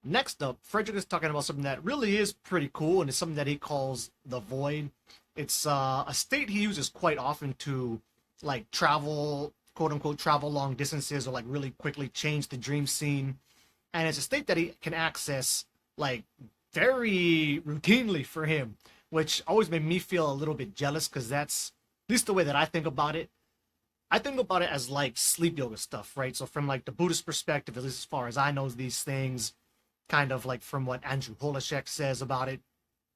Next up, Frederick is talking about something that really is pretty cool, and it's something that he calls the void. It's a state he uses quite often to like travel, quote unquote, travel long distances or like really quickly change the dream scene. And it's a state that he can access like very routinely for him, which always made me feel a little bit jealous because that's at least the way that I think about it. I think about it as like sleep yoga stuff, right? So from like the Buddhist perspective, at least as far as I know these things, kind of like from what Andrew Holashek says about it,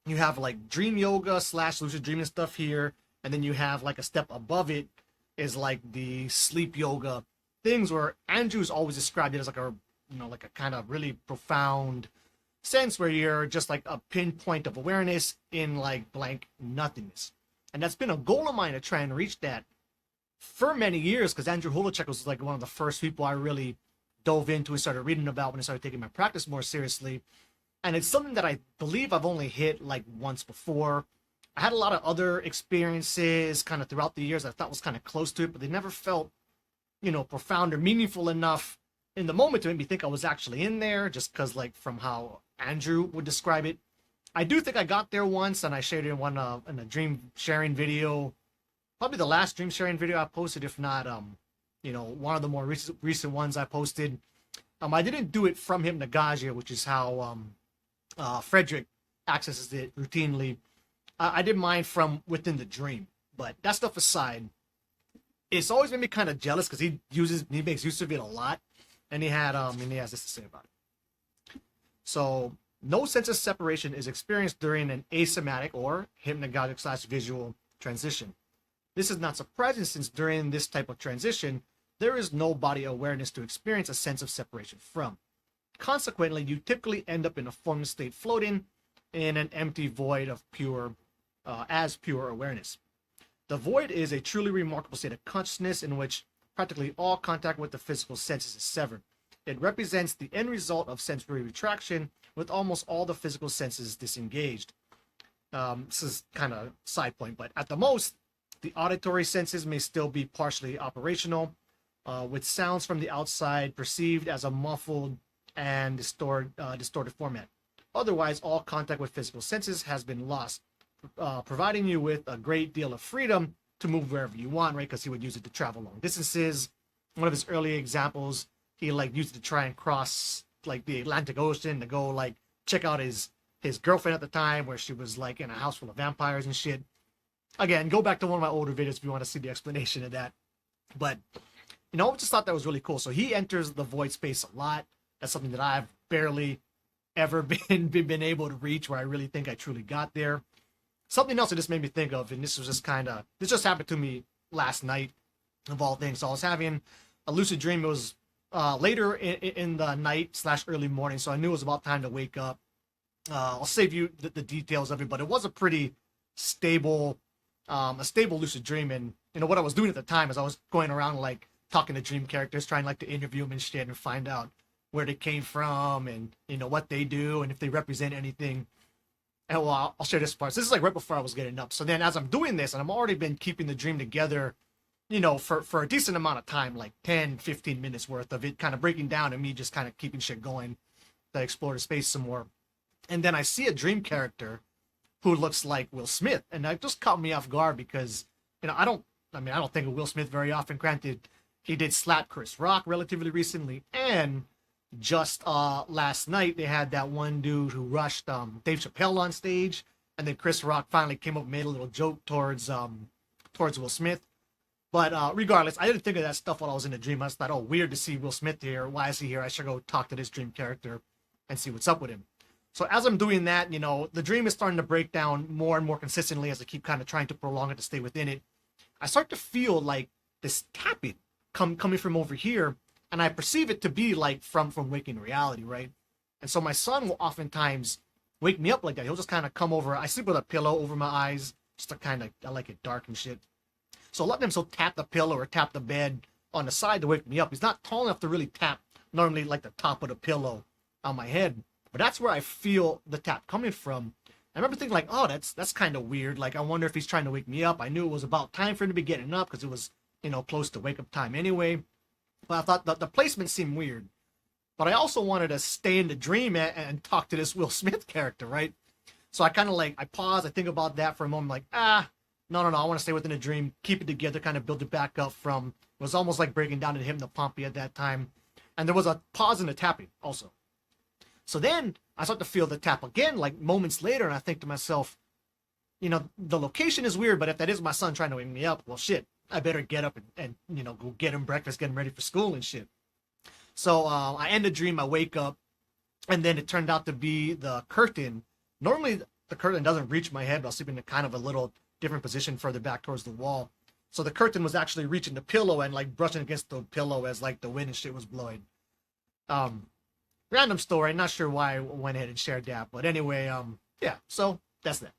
you have like dream yoga slash lucid dreaming stuff here, and then you have like a step above it is like the sleep yoga things where Andrew's always described it as like a like a kind of really profound sense where you're just like a pinpoint of awareness in like blank nothingness. And that's been a goal of mine to try and reach that for many years because Andrew Holachek was like one of the first people I really dove into and started reading about when I started taking my practice more seriously. And it's something that I believe I've only hit like once before. I had a lot of other experiences kind of throughout the years I thought was kind of close to it, but they never felt, profound or meaningful enough in the moment to make me think I was actually in there, just because like from how Andrew would describe it. I do think I got there once, and I shared it in a dream sharing video, probably the last dream sharing video I posted, if not one of the more recent ones I posted. I didn't do it from Hypnagogia, which is how Frederick accesses it routinely. I did mine from within the dream, but that stuff aside, it's always made me kind of jealous because he makes use of it a lot, and he has this to say about it. So no sense of separation is experienced during an asomatic or hypnagogic slash visual transition. This is not surprising since during this type of transition, there is no body awareness to experience a sense of separation from. Consequently, you typically end up in a formless state floating in an empty void of pure awareness. The void is a truly remarkable state of consciousness in which practically all contact with the physical senses is severed. It represents the end result of sensory retraction with almost all the physical senses disengaged. This is kind of side point, but at the most, the auditory senses may still be partially operational, with sounds from the outside perceived as a muffled and distorted format. Otherwise, all contact with physical senses has been lost, providing you with a great deal of freedom to move wherever you want, right? Because he would use it to travel long distances. One of his early examples, he like used it to try and cross like the Atlantic Ocean to go like check out his girlfriend at the time, where she was like in a house full of vampires and shit. Again, go back to one of my older videos if you want to see the explanation of that. But I just thought that was really cool. So he enters the void space a lot. That's something that I've barely ever been able to reach, where I really think I truly got there. Something else that this made me think of, and this just happened to me last night of all things. So I was having a lucid dream. It was later in the night slash early morning, so I knew it was about time to wake up. I'll save you the details of it, but it was a pretty stable, a stable lucid dream. And what I was doing at the time is I was going around like talking to dream characters, trying like to interview them and shit, and find out where they came from and what they do and if they represent anything. And well, I'll share this part. So this is like right before I was getting up. So then as I'm doing this, and I've already been keeping the dream together, for a decent amount of time, like 10, 15 minutes worth of it kind of breaking down and me just kind of keeping shit going to explore the space some more. And then I see a dream character who looks like Will Smith. And that just caught me off guard because, I don't think of Will Smith very often. Granted, he did slap Chris Rock relatively recently, and just last night they had that one dude who rushed Dave Chappelle on stage, and then Chris Rock finally came up and made a little joke towards Will Smith. But regardless, I didn't think of that stuff while I was in the dream. I just thought, oh, weird to see Will Smith here. Why is he here? I should go talk to this dream character and see what's up with him. So as I'm doing that, the dream is starting to break down more and more consistently as I keep kind of trying to prolong it to stay within it. I start to feel like this tapping coming from over here, and I perceive it to be like from waking reality, right? And so my son will oftentimes wake me up like that. He'll just kind of come over. I sleep with a pillow over my eyes, just to kind of, I like it dark and shit. So letting him tap the pillow or tap the bed on the side to wake me up. He's not tall enough to really tap normally like the top of the pillow on my head, but that's where I feel the tap coming from. I remember thinking like, oh, that's kind of weird. Like, I wonder if he's trying to wake me up. I knew it was about time for him to be getting up because it was, close to wake up time anyway. But I thought the placement seemed weird. but I also wanted to stay in the dream and talk to this Will Smith character, right? So I kind of like, I pause, I think about that for a moment, like, no, I want to stay within the dream, keep it together, kind of build it back up from, it was almost like breaking down to him, the Pompey at that time. And there was a pause in the tapping also. So then I start to feel the tap again, like moments later, and I think to myself, you know, the location is weird, but if that is my son trying to wake me up, well, shit, I better get up and you know, go get him breakfast, get him ready for school and shit. So I end the dream, I wake up, and then it turned out to be the curtain. Normally, the curtain doesn't reach my head, but I was sleeping in kind of a little different position further back towards the wall. So the curtain was actually reaching the pillow and like brushing against the pillow as like the wind and shit was blowing. Random story, not sure why I went ahead and shared that, but anyway, yeah, so that's that.